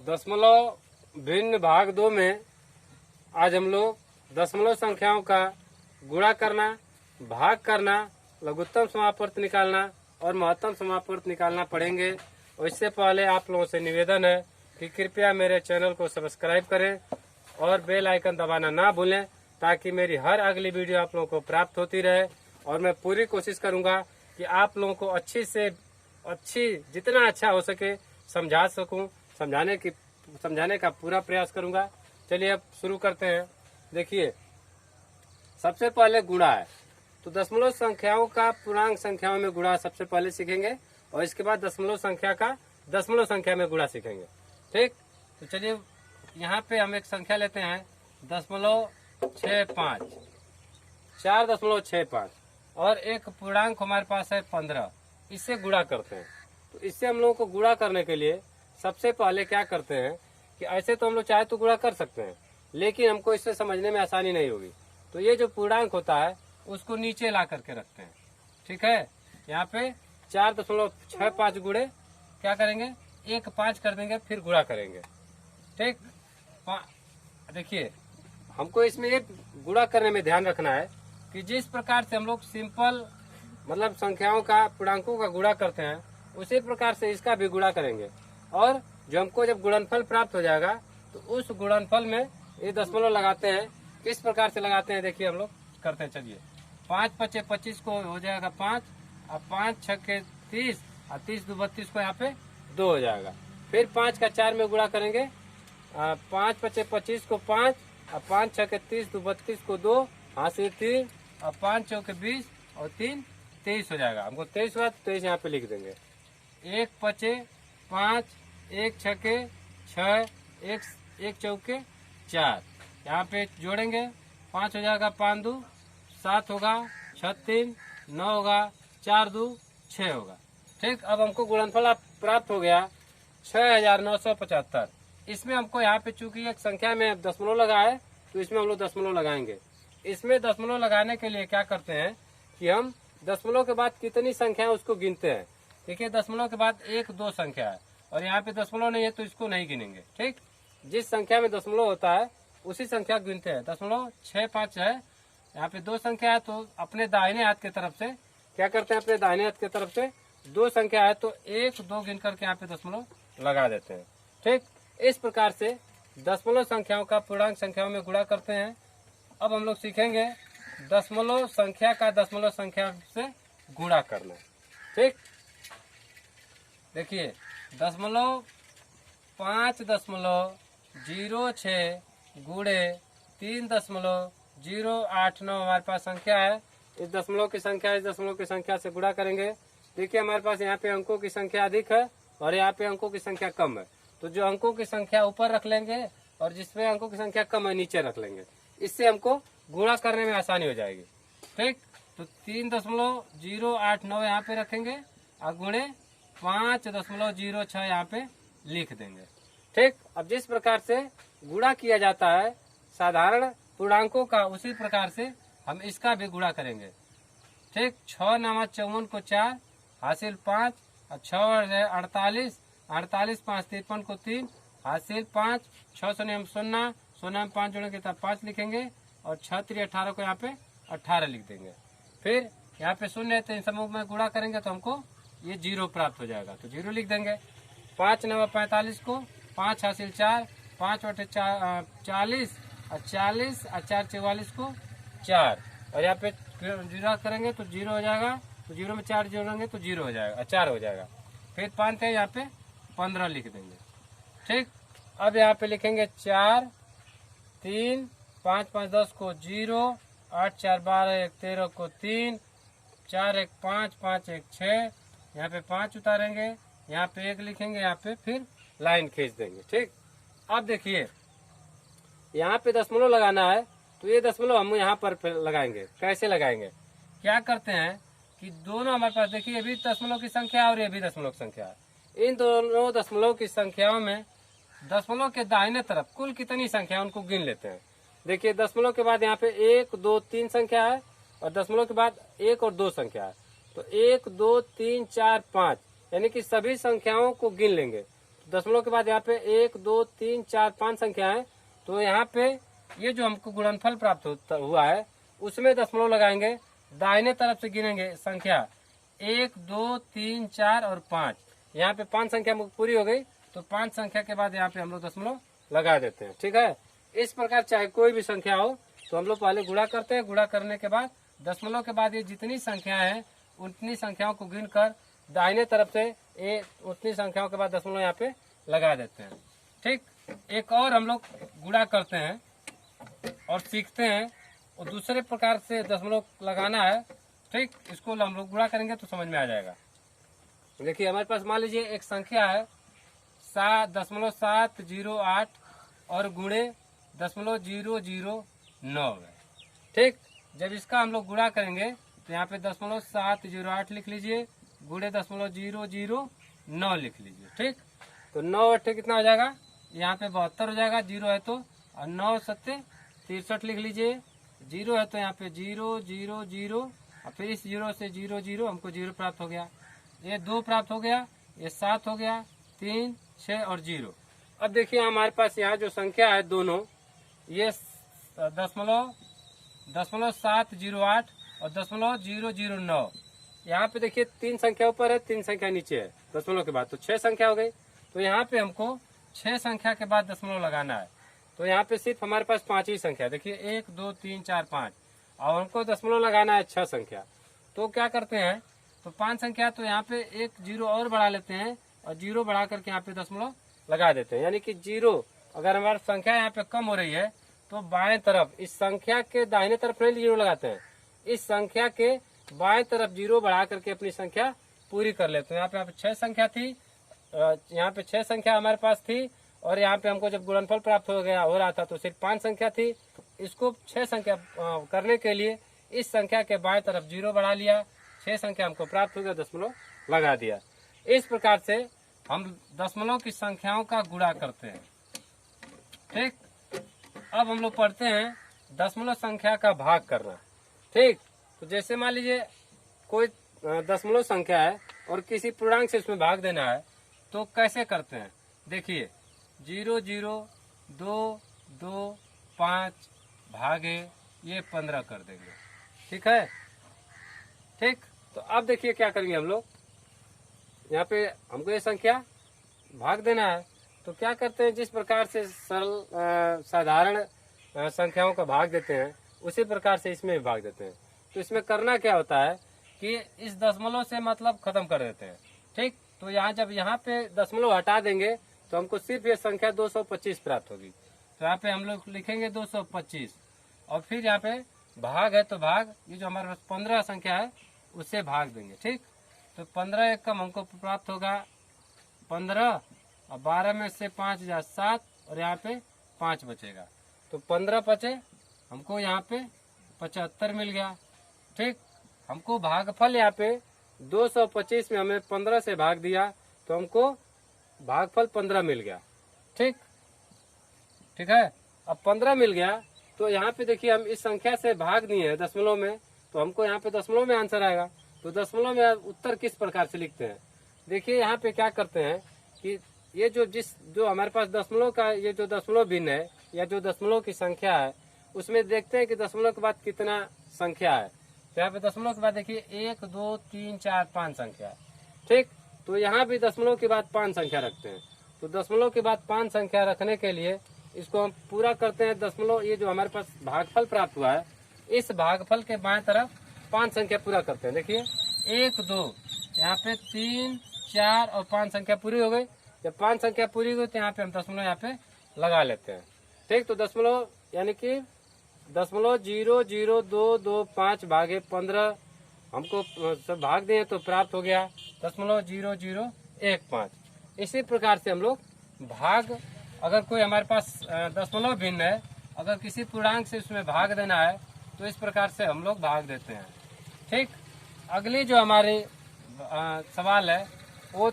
दशमलव भिन्न भाग 2 में आज हम लोग दशमलव संख्याओं का गुणा करना, भाग करना, लघुत्तम समापवर्त निकालना और महत्तम समापवर्त निकालना पढ़ेंगे। और इससे पहले आप लोगों से निवेदन है कि कृपया मेरे चैनल को सब्सक्राइब करें और बेल आइकन दबाना ना भूलें, ताकि मेरी हर अगली वीडियो आप लोगों को प्राप्त होती रहे। और मैं पूरी कोशिश करूंगा कि आप लोगों को अच्छी जितना अच्छा हो सके समझा सकूं, समझाने का पूरा प्रयास करूंगा। चलिए अब शुरू करते हैं। देखिए, सबसे पहले गुणा है, तो दशमलव संख्याओं का पूर्णांक संख्याओं में गुणा सबसे पहले सीखेंगे और इसके बाद दशमलव संख्या का दशमलव संख्या में गुणा सीखेंगे। ठीक, तो चलिए यहाँ पे हम एक संख्या लेते हैं 0.65, 4.65 और एक पूर्णांक हमारे पास है 15। इससे गुणा करते हैं। तो इससे हम लोगों को गुणा करने के लिए सबसे पहले क्या करते हैं कि ऐसे तो हम लोग चाहे तो गुणा कर सकते हैं, लेकिन हमको इससे समझने में आसानी नहीं होगी। तो ये जो पूर्णांक होता है उसको नीचे ला करके रखते हैं। ठीक है, यहाँ पे 4.65 गुणे क्या करेंगे, 1 5 कर देंगे, फिर गुणा करेंगे। ठीक, देखिए हमको इसमें एक गुणा करने में ध्यान रखना है कि जिस प्रकार से हम लोग सिंपल मतलब संख्याओं का पूर्णांकों का गुणा करते हैं, उसी प्रकार से इसका भी गुणा करेंगे। और जो हमको जब गुणनफल प्राप्त हो जाएगा तो उस गुणनफल में ये दशमलव लगाते हैं। किस प्रकार से लगाते हैं देखिए, हम लोग करते हैं। चलिए, 5 × 5 = 25 को हो जाएगा 5, और 5 × 6 = 30, और 30 × 2 = 32 को यहाँ पे 2 हो जाएगा। फिर 5 का 4 में गुणा करेंगे, 5 × 5 = 25 को 5, और 5 × 6 = 30, 2 = 32 को 2, हासिल 3, और 5 × 4 = 20, और 3 = 23 हो जाएगा। हमको 23 हुआ तो 23 यहाँ पे लिख देंगे। 1 × 5 = 5, 1 × 6 = 6, 1 × 4 = 4। यहाँ पे जोड़ेंगे, 5 हो जाएगा, 5 × 2 = 7 होगा, 6 × 3 = 9 होगा, 4 × 2 = 6 होगा। ठीक, अब हमको गुणनफल प्राप्त हो गया 6975। इसमें हमको यहाँ पे चूंकि एक संख्या में दशमलव लगा है तो इसमें हम लोग दशमलव लगाएंगे। इसमें दशमलव लगाने के लिए क्या करते हैं कि हम दशमलव के बाद कितनी संख्या है उसको गिनते हैं। देखिए, दशमलव के बाद 1 2 संख्या है और यहाँ पे दशमलव नहीं है तो इसको नहीं गिनेंगे। ठीक, जिस संख्या में दशमलव होता है उसी संख्या गिनते हैं। 0.65 है, यहाँ पे 2 संख्या है तो अपने दाहिने हाथ की तरफ से क्या करते हैं, अपने दाहिने हाथ की तरफ से 2 संख्या है तो 1 2 गिन करके यहाँ पे दशमलव लगा देते हैं। ठीक, इस प्रकार से दशमलव संख्याओं का पूर्णांक संख्याओं में गुणा करते हैं। अब हम लोग सीखेंगे दशमलव संख्या का दशमलव संख्या से गुणा करना। ठीक, देखिए 5.06 गुणे 3.089 हमारे पास संख्या है। इस दशमलव की संख्या से गुणा करेंगे। देखिए, हमारे पास यहाँ पे अंकों की संख्या अधिक है और यहाँ पे अंकों की संख्या कम है, तो जो अंकों की संख्या ऊपर रख लेंगे और जिसमें अंकों की संख्या कम है नीचे रख लेंगे। इससे हमको गुणा करने में आसानी हो जाएगी। ठीक, तो 3.089 यहाँ पे रखेंगे और गुणे 5.06 यहाँ पे लिख देंगे। ठीक, अब जिस प्रकार से गुणा किया जाता है साधारण पूर्णांकों का, उसी प्रकार से हम इसका भी गुणा करेंगे। ठीक, 6 × 9 = 54 को 4, हासिल 5, और 6 × 48, 48 × 5 = 53 को 3, हासिल 5, 6 0 0, 0 में 5 जोड़ेंगे तब 5 लिखेंगे, और 6 3 18 को यहाँ पे 18 लिख देंगे। फिर यहाँ पे 0 है तो इन समूह में गुणा करेंगे तो हमको ये 0 प्राप्त हो जाएगा, तो 0 लिख देंगे। 5 × 9 = 45 को 5, हासिल 4, 5 × 8 = 40, और 40, और 4 × 44 को 4, और यहाँ पे गुणा करेंगे तो 0 हो जाएगा, तो 0 में 4 जोड़ेंगे तो 0 हो जाएगा, 4 हो जाएगा। फिर 5 है, यहाँ पे 15 लिख देंगे। ठीक, अब यहाँ पे लिखेंगे 4 3, 5 5 10 को 0, 8 4 12 1 13 को 3, 4 1 5, 5 1 6, यहाँ पे 5 उतारेंगे, यहाँ पे 1 लिखेंगे, यहाँ पे फिर लाइन खींच देंगे। ठीक, अब देखिए यहाँ पे दशमलव लगाना है तो ये दशमलव हम यहाँ पर लगाएंगे। कैसे लगाएंगे, क्या करते हैं कि दोनों हमारे पास देखिए, ये भी दशमलव की संख्या है और ये भी दशमलव की संख्या है। इन दोनों दशमलव की संख्याओं में दशमलव के दाहिने तरफ कुल कितनी संख्या उनको गिन लेते हैं। देखिए, दशमलव के बाद यहाँ पे 1 2 3 संख्या है और दशमलव के बाद 1 और 2 संख्या है, तो 1 2 3 4 5 यानी कि सभी संख्याओं को गिन लेंगे। दशमलव के बाद यहाँ पे 1 2 3 4 5 संख्या है, तो यहाँ पे ये जो हमको गुणनफल प्राप्त हुआ है उसमें दशमलव लगाएंगे, दाहिने तरफ से गिनेंगे संख्या 1 2 3 4 और 5। यहाँ पे 5 संख्या पूरी हो गई, तो 5 संख्या के बाद यहाँ पे हम लोग दशमलव लगा देते हैं। ठीक है, इस प्रकार चाहे कोई भी संख्या हो तो हम लोग पहले गुणा करते हैं, गुणा करने के बाद दशमलव के बाद ये जितनी संख्या है उतनी संख्याओं को गिनकर दाहिने तरफ से उतनी संख्याओं के बाद दशमलव यहाँ पे लगा देते हैं। ठीक, एक और हम लोग गुणा करते हैं और सीखते हैं और दूसरे प्रकार से दशमलव लगाना है। ठीक, इसको हम लोग गुणा करेंगे तो समझ में आ जाएगा। देखिए हमारे पास मान लीजिए एक संख्या है 7.708 और गुणे 0.009 है। ठीक, जब इसका हम लोग गुणा करेंगे तो यहाँ पे 0.708 लिख लीजिए, गुणे 0.009 लिख लीजिए। ठीक, तो 9 अट्ठे कितना हो जाएगा, यहाँ पे 72 हो जाएगा, 0 है तो, और 9 सत्ते 63 लिख लीजिए, 0 है तो यहाँ पे 0 0 0 और फिर इस 0 से 0 0 हमको 0 प्राप्त हो गया, ये 2 प्राप्त हो गया, ये 7 हो गया, 3 6 और 0। अब देखिए हमारे पास यहाँ जो संख्या है दोनों, ये 0.708 और 0.009, यहाँ पे देखिए 3 संख्या ऊपर है 3 संख्या नीचे है दशमलव के बाद, तो 6 संख्या हो गई। तो यहाँ पे हमको 6 संख्या के बाद दशमलव लगाना है, तो यहाँ पे सिर्फ हमारे पास 5 ही संख्या, देखिए 1 2 3 4 5, और हमको दशमलव लगाना है 6 संख्या। तो क्या करते हैं, तो 5 संख्या तो यहाँ पे एक 0 और बढ़ा लेते हैं और 0 बढ़ा करके यहाँ पे दशमलव लगा देते हैं, यानी कि 0 अगर हमारी संख्या यहाँ पे कम हो रही है तो बाएं तरफ इस संख्या के दाहिने तरफ नहीं 0 लगाते हैं, इस संख्या के बाएं तरफ 0 बढ़ा करके अपनी संख्या पूरी कर लेते हैं। यहाँ पे 6 संख्या थी, यहाँ पे 6 संख्या हमारे पास थी और यहाँ पे हमको जब गुणनफल प्राप्त हो रहा था तो सिर्फ 5 संख्या थी, इसको 6 संख्या करने के लिए इस संख्या के बाएं तरफ 0 बढ़ा लिया, 6 संख्या हमको प्राप्त हो गया, दशमलव लगा दिया। इस प्रकार से हम दशमलव की संख्याओं का गुणा करते हैं। ठीक, अब हम लोग पढ़ते हैं दशमलव संख्या का भाग करना। ठीक, तो जैसे मान लीजिए कोई दशमलव संख्या है और किसी पूर्णांक से उसमें भाग देना है, तो कैसे करते हैं, देखिए 0 0 2 2 5 भागे ये 15 कर देंगे। ठीक है, ठीक, तो अब देखिए क्या करेंगे हम लोग, यहाँ पे हमको ये संख्या भाग देना है, तो क्या करते हैं, जिस प्रकार से सरल साधारण संख्याओं का भाग देते हैं उसी प्रकार से इसमें भी भाग देते हैं। तो इसमें करना क्या होता है कि इस दशमलव से मतलब खत्म कर देते हैं। ठीक, तो यहाँ जब यहाँ पे दशमलव हटा देंगे तो हमको सिर्फ ये संख्या 225 प्राप्त होगी। तो यहाँ पे हम लोग लिखेंगे 225 और फिर यहाँ पे भाग है तो भाग, ये जो हमारे पास 15 संख्या है उससे भाग देंगे। ठीक, तो 15 एक कम हमको प्राप्त होगा 15 और 12 में से 5 जा 7 और यहाँ पे 5 बचेगा, तो 15 बचे, हमको यहाँ पे 75 मिल गया। ठीक, हमको भागफल यहाँ पे 225 में हमें 15 से भाग दिया तो हमको भागफल 15 मिल गया। ठीक, ठीक है, अब 15 मिल गया तो यहाँ पे देखिए हम इस संख्या से भाग दिए हैं दशमलव में, तो हमको यहाँ पे दशमलव में आंसर आएगा। तो दशमलव में उत्तर किस प्रकार से लिखते हैं, देखिए यहाँ पे क्या करते हैं कि ये जो हमारे पास दशमलव का ये जो दशमलव भिन्न है या जो दशमलव की संख्या है उसमें देखते हैं कि दशमलव के बाद कितना संख्या है। तो यहाँ पे दशमलव के बाद देखिए 1 2 3 4 5 संख्या है। ठीक, तो यहाँ भी दशमलव के बाद 5 संख्या रखते हैं। तो दशमलव के बाद 5 संख्या रखने के लिए इसको हम पूरा करते हैं दशमलव, ये जो हमारे पास भागफल प्राप्त हुआ है इस भागफल के बाएं तरफ 5 संख्या पूरा करते हैं। देखिए 1 2 यहाँ पे 3 4 और 5 संख्या पूरी हो गई। जब 5 संख्या पूरी हुई तो यहाँ पे हम दशमलव यहाँ पे लगा लेते हैं। ठीक, तो दशमलव यानी कि 0.0025 भागे 15 हमको सब भाग दिए तो प्राप्त हो गया 0.0015। इसी प्रकार से हम लोग भाग, अगर कोई हमारे पास दशमलव भिन्न है, अगर किसी पूर्णांक से उसमें भाग देना है तो इस प्रकार से हम लोग भाग देते हैं। ठीक, अगली जो हमारी सवाल है वो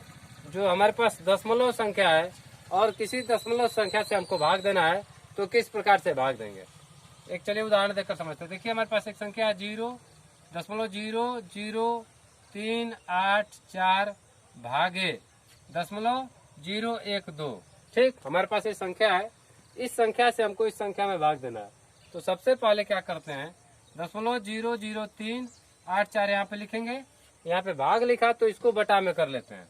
जो हमारे पास दशमलव संख्या है और किसी दशमलव संख्या से हमको भाग देना है तो किस प्रकार से भाग देंगे। एक चलिए उदाहरण देकर समझते हैं। देखिए हमारे पास एक संख्या 0.00384 भागे 0.003 012। ठीक, हमारे पास ये संख्या है, इस संख्या से हमको इस संख्या में भाग देना है। तो सबसे पहले क्या करते हैं, 0.00384 यहाँ पे लिखेंगे। यहाँ पे भाग लिखा तो इसको बटा में कर लेते हैं,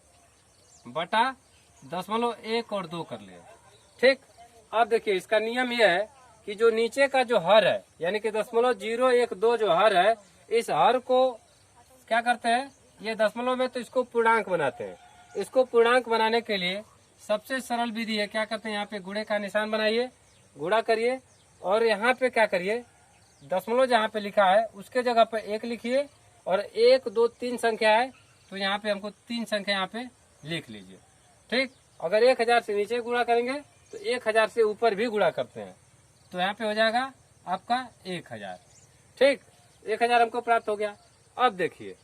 बटा 0.1 और 2 कर लिए। ठीक, अब देखिए इसका नियम यह है कि जो नीचे का जो हर है यानी कि 0.012 जो हर है, इस हर को क्या करते हैं, ये दशमलव में तो इसको पूर्णांक बनाते हैं। इसको पूर्णांक बनाने के लिए सबसे सरल विधि है, क्या करते हैं, यहाँ पे गुणे का निशान बनाइए, गुणा करिए और यहाँ पे क्या करिए, दशमलव जहाँ पे लिखा है उसके जगह पे 1 लिखिए और 1 2 3 संख्या है तो यहाँ पे हमको 3 संख्या यहाँ पे लिख लीजिए। ठीक, अगर 1000 से नीचे गुणा करेंगे तो 1000 से ऊपर भी गुणा करते हैं तो यहाँ पे हो जाएगा आपका 1000। ठीक, 1000 हमको प्राप्त हो गया। अब देखिए,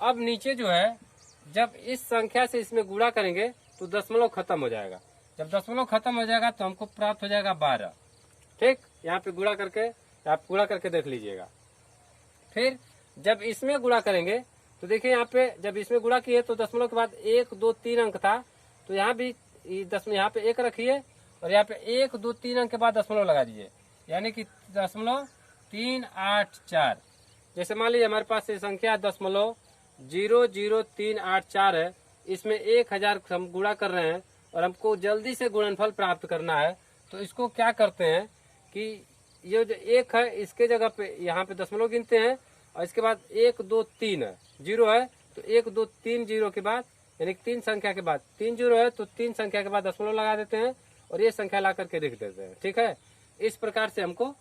अब नीचे जो है जब इस संख्या से इसमें गुणा करेंगे तो दशमलव खत्म हो जाएगा। जब दशमलव खत्म हो जाएगा तो हमको प्राप्त हो जाएगा 12। ठीक, यहाँ पे गुणा करके आप गुणा करके देख लीजिएगा। फिर जब इसमें गुणा करेंगे तो देखिए यहाँ पे जब इसमें गुणा किए तो दशमलव के बाद 1 2 3 अंक था तो यहाँ भी दशमलव यहाँ पे 1 रखिए और यहाँ पे 1 2 3 अंक के बाद दशमलव लगा दीजिए, यानी कि 0.384। जैसे मान लीजिए हमारे पास ये संख्या 0.00384 है, इसमें 1000 हम गुणा कर रहे हैं और हमको जल्दी से गुणनफल प्राप्त करना है। तो इसको क्या करते हैं कि ये जो 1 है इसके जगह पे यहाँ पे दशमलव गिनते हैं और इसके बाद 1 2 3 है, 0 है तो 1 2 3 0 के बाद यानी 3 संख्या के बाद 3 0 है तो 3 संख्या के बाद दशमलव लगा देते हैं और ये संख्या ला करके लिख देते हैं। ठीक है, इस प्रकार से हमको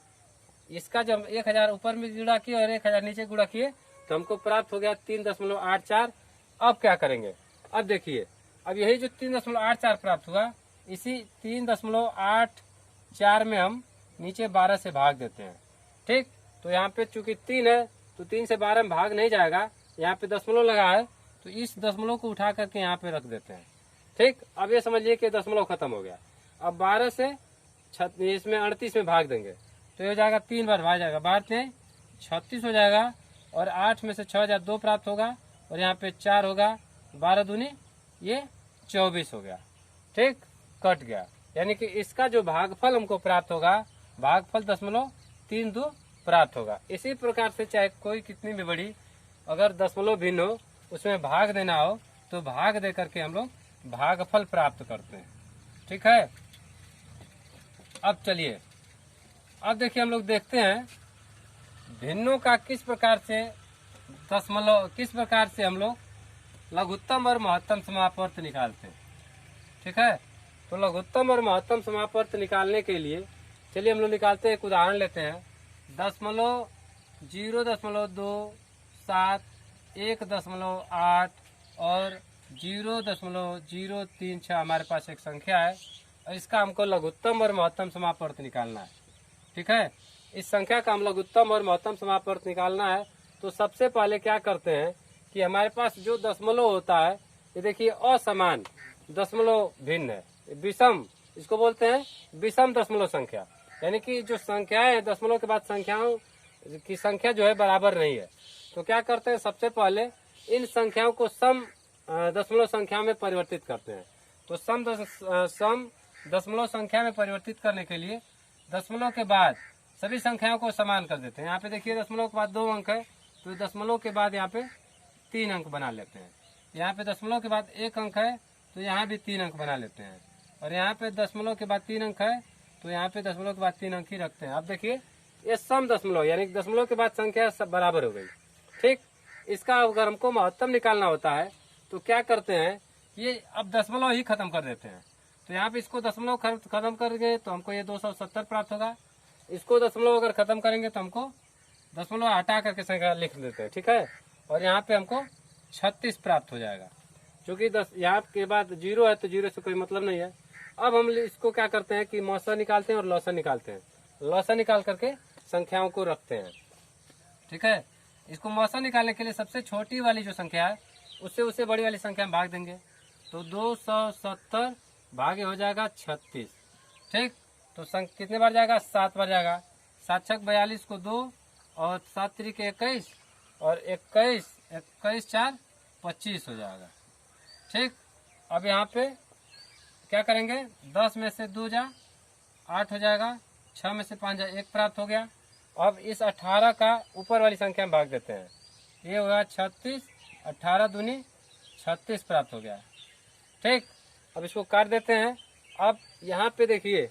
इसका जब 1000 ऊपर में गुणा किए और 1000 नीचे गुणा किए तो हमको प्राप्त हो गया 3.84। अब क्या करेंगे, अब देखिए, अब यही जो 3.84 प्राप्त हुआ इसी 3.84 में हम नीचे 12 से भाग देते हैं। ठीक, तो यहाँ पे चूंकि 3 है तो 3 से 12 में भाग नहीं जाएगा, यहाँ पे दशमलव लगा है तो इस दशमलव को उठा करके यहाँ पे रख देते हैं। ठीक, अब ये समझिए कि दशमलव खत्म हो गया। अब 12 से इसमें 38 में भाग देंगे तो ये हो जाएगा 3 बार भाग जाएगा, 12 36 हो जाएगा और 8 में से 6002 प्राप्त होगा और यहाँ पे 4 होगा, 12 दूनी ये 24 हो गया। ठीक, कट गया, यानी कि इसका जो भागफल हमको प्राप्त होगा भागफल 0.32 प्राप्त होगा। इसी प्रकार से चाहे कोई कितनी भी बड़ी अगर दशमलव भिन्न हो उसमें भाग देना हो तो भाग दे करके हम लोग भागफल प्राप्त करते हैं। ठीक है, अब चलिए, अब देखिए हम लोग देखते हैं भिन्नों का किस प्रकार से दशमलव किस प्रकार से हम लोग लघुत्तम और महत्तम समापवर्त निकालते हैं। ठीक है, तो लघुत्तम और महत्तम समापवर्त निकालने के लिए चलिए हम लोग निकालते हैं। एक उदाहरण लेते हैं, 0.027 1.8 और 0.036 हमारे पास एक संख्या है और इसका हमको लघुत्तम और महत्तम समापवर्त निकालना है। ठीक है, इस संख्या का हम लघुत्तम और महत्तम समापवर्त निकालना है तो सबसे पहले क्या करते हैं कि हमारे पास जो दशमलव होता है ये देखिए असमान दशमलव भिन्न है, विषम, इसको बोलते हैं विषम दशमलव संख्या, यानी कि जो संख्याएं हैं दशमलव के बाद संख्याओं की संख्या जो है बराबर नहीं है। तो क्या करते हैं, सबसे पहले इन संख्याओं को सम दशमलव संख्या में परिवर्तित करते हैं। तो सम दशमलव संख्या में परिवर्तित करने के लिए दशमलव के बाद सभी संख्याओं को समान कर देते हैं। यहाँ पे देखिए दशमलव के बाद 2 अंक है तो दशमलव के बाद यहाँ पे 3 अंक बना लेते हैं। यहाँ पे दशमलव के बाद 1 अंक है तो यहाँ भी 3 अंक बना लेते हैं और यहाँ पे दशमलव के बाद 3 अंक है तो यहाँ पे दशमलव के बाद 3 अंक ही रखते हैं। अब देखिए ये सम दशमलव यानी दशमलव के बाद संख्या सब बराबर हो गई। ठीक, इसका अगर हमको महत्तम निकालना होता है तो क्या करते हैं, ये अब दशमलव ही खत्म कर देते हैं। तो यहाँ पे इसको दशमलव खत्म करेंगे तो हमको ये 270 प्राप्त होगा। इसको दशमलव अगर खत्म करेंगे तो हमको दशमलव हटा करके संख्या लिख देते हैं। ठीक है, और यहाँ पे हमको 36 प्राप्त हो जाएगा। क्योंकि यहाँ के बाद 0 है तो 0 से कोई मतलब नहीं है। अब हम इसको क्या करते हैं कि मौसा निकालते हैं और लौसा निकालते हैं। लौसा निकाल करके संख्याओं को रखते हैं। ठीक है, इसको मौसा निकालने के लिए सबसे छोटी वाली जो संख्या है उससे बड़ी वाली संख्या में भाग देंगे तो 270 भागे हो जाएगा 36। ठीक, तो कितने बार जाएगा, 7 बार जाएगा। 7 छक 42 को 2 और 7 त्रिक 21 और 21 4 25 हो जाएगा। ठीक, अब यहाँ पे क्या करेंगे, 10 में से 2 जा 8 हो जाएगा, 6 में से 5 जा 1 प्राप्त हो गया। अब इस 18 का ऊपर वाली संख्या में भाग देते हैं, ये होगा 36, 18 दूनी 36 प्राप्त हो गया। ठीक, अब इसको काट देते हैं। अब यहाँ पे देखिए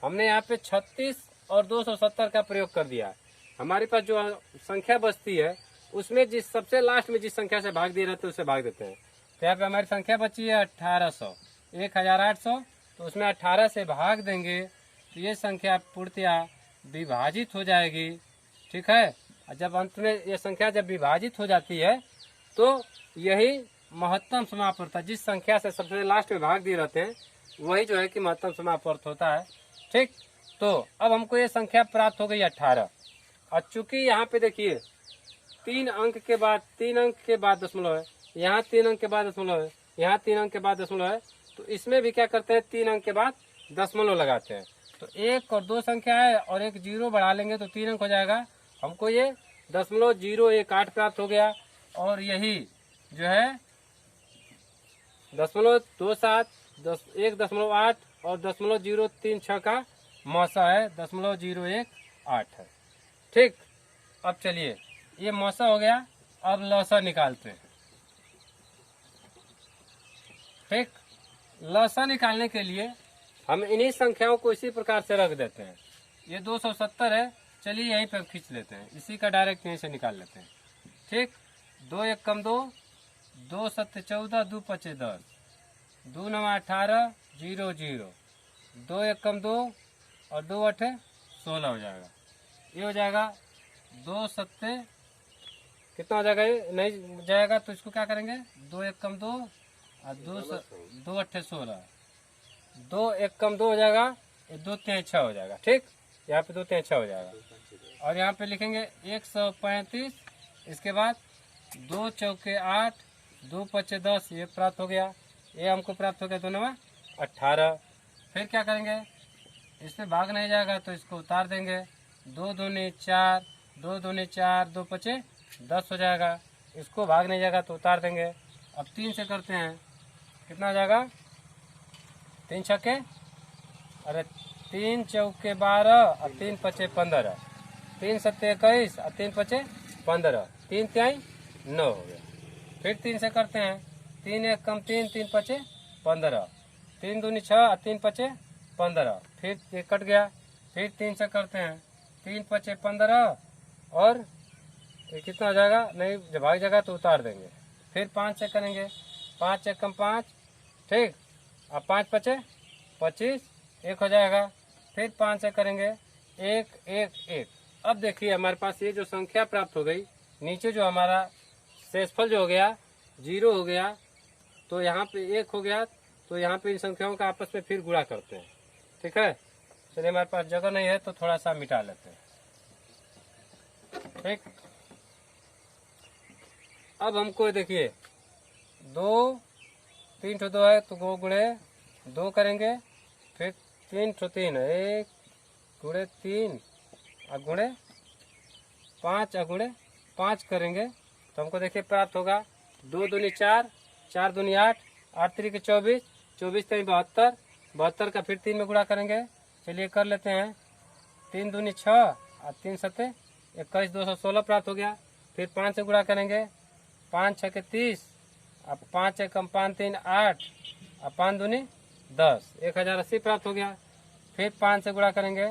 हमने यहाँ पे 36 और 270 का प्रयोग कर दिया। हमारे पास जो संख्या बचती है उसमें जिस सबसे लास्ट में जिस संख्या से भाग दिए रहते हैं उससे भाग देते हैं। तो यहाँ पे हमारी संख्या बची है 1800, 1800, तो उसमें 18 से भाग देंगे तो ये संख्या पूर्णतया विभाजित हो जाएगी। ठीक है, और जब अंत में ये संख्या जब विभाजित हो जाती है तो यही महत्तम समापवर्त है। जिस संख्या से सबसे लास्ट में भाग दिए रहते हैं वही जो है कि महत्तम समापवर्त होता है। ठीक, तो अब हमको ये संख्या प्राप्त हो गई 18। और चूंकि यहाँ पे देखिए 3 अंक के बाद दशमलव है, यहाँ 3 अंक के बाद दशमलव है, यहाँ 3 अंक के बाद दशमलव है, तो इसमें भी क्या करते हैं 3 अंक के बाद दशमलव लगाते हैं। तो 1 और 2 संख्या है और एक 0 बढ़ा लेंगे तो 3 अंक हो जाएगा। हमको ये 0.018 प्राप्त हो गया। और यही जो है 0.27, 1.8 और 0.036 का मौसा है, 0.018 है। ठीक, अब चलिए ये मौसा हो गया, अब लौसा निकालते हैं। ठीक, लौसा निकालने के लिए हम इन्हीं संख्याओं को इसी प्रकार से रख देते हैं। ये 270 है, चलिए यहीं पर खींच लेते हैं, इसी का डायरेक्ट यहीं से निकाल लेते हैं। ठीक, 2 1 कम 2, 2 7 14, 2 5 10, 2 9 18, 0 0, 2 1 कम 2 और 2 8 16 हो जाएगा। ये हो जाएगा 2 7 कितना हो जाएगा, ये नहीं जाएगा तो इसको क्या करेंगे, 2 1 कम 2 और 2 8 16, 2 1 कम 2 हो जाएगा, ये 2 3 6 हो जाएगा। ठीक, यहाँ पे 2 3 6 हो जाएगा। और यहाँ पे लिखेंगे 135, इसके बाद 2 चौके 8, 2 5 10, ये प्राप्त हो गया। ये हमको प्राप्त हो गया 2 9 18। फिर क्या करेंगे, इसमें भाग नहीं जाएगा तो इसको उतार देंगे, 2 दूनी 4, 2 दूनी 4, 2 5 10 हो जाएगा। इसको भाग नहीं जाएगा तो उतार देंगे। अब 3 से करते हैं, कितना हो जाएगा, 3 छक्के, अरे 3 चौके 12 और 3 5 15, 3 7 21 और 3 5 15, 3 3 9 हो गया। फिर 3 से करते हैं, 3 1 कम 3, 3 5 15, 3 दूनी 6 और 3 5 15, फिर ये कट गया। फिर 3 से करते हैं, 3 5 15 और ये कितना हो जाएगा, नहीं जब भाग जाएगा तो उतार देंगे। फिर 5 से करेंगे, 5 1 कम 5, ठीक, अब 5 5 25, 1 हो जाएगा। फिर 5 से करेंगे, 1 1 1। अब देखिए हमारे पास ये जो संख्या प्राप्त हो गई, नीचे जो हमारा शेषफल जो हो गया 0 हो गया, तो यहाँ पे 1 हो गया, तो यहाँ पे इन संख्याओं का आपस में फिर गुणा करते हैं। ठीक है, चलिए हमारे पास जगह नहीं है तो थोड़ा सा मिटा लेते हैं। ठीक, अब हमको देखिए 2 3 ठो 2 है तो 2 गुणे 2 करेंगे, फिर 3 ठो 3 है, 1 गुणे 3 और गुणे 5 और गुणे 5 करेंगे तो हमको देखिए प्राप्त होगा 2 दूनी 4, 4 दूनी 8, 8 3 के 24, 24 3 72, 72 का फिर 3 में गुणा करेंगे। चलिए कर लेते हैं, 3 दूनी 6 और 3 7 21, 216 प्राप्त हो गया। फिर 5 से गुणा करेंगे, 5 6 के 30, अब 5 1 कम 5 3 8 और 5 दूनी 10, 1080 प्राप्त हो गया। फिर 5 से गुणा करेंगे,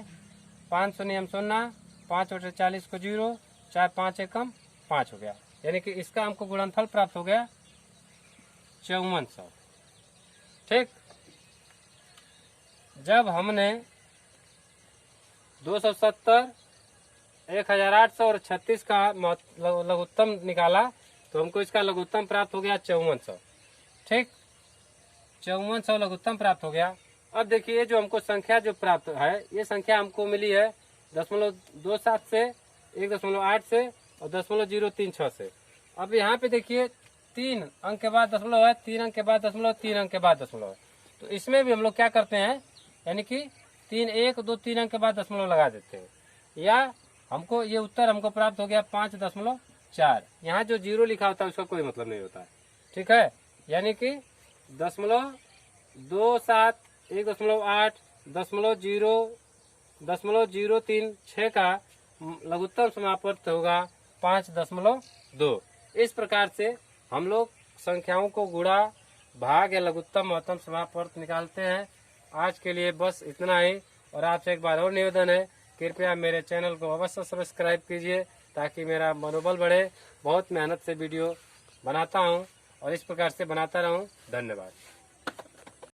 5 शून्य 0, 5 बटे 40 को 0, 4 5 1 कम 5 हो गया। यानी कि इसका हमको गुणनफल प्राप्त हो गया 5400। ठीक, जब हमने 270, 1800 और 36 का लघुत्तम निकाला तो हमको इसका लघुत्तम प्राप्त हो गया 5400। ठीक, 5400 लघुत्तम प्राप्त हो गया। अब देखिए जो हमको संख्या जो प्राप्त है, ये संख्या हमको मिली है 0.27 से, 1.8 से और 0.036 से। अब यहाँ पे देखिए 3 अंक के बाद दशमलव है, 3 अंक के बाद दशमलव, 3 अंक के बाद दशमलव है। तो इसमें भी हम लोग क्या करते हैं, यानी कि 3 1 2 3 अंक के बाद दशमलव लगा देते हैं। या हमको ये उत्तर हमको प्राप्त हो गया 5.4। यहाँ जो 0 लिखा होता है उसका कोई मतलब नहीं होता है। ठीक है, यानी कि दशमलव 27 1.8 .0.036 का लघुत्तम समापवर्त होगा 5.2। इस प्रकार से हम लोग संख्याओं को गुणा, भाग या लघुत्तम महत्तम समापवर्त निकालते हैं। आज के लिए बस इतना ही। और आपसे एक बार और निवेदन है, कृपया मेरे चैनल को अवश्य सब्सक्राइब कीजिए ताकि मेरा मनोबल बढ़े। बहुत मेहनत से वीडियो बनाता हूँ और इस प्रकार से बनाता रहूँ। धन्यवाद।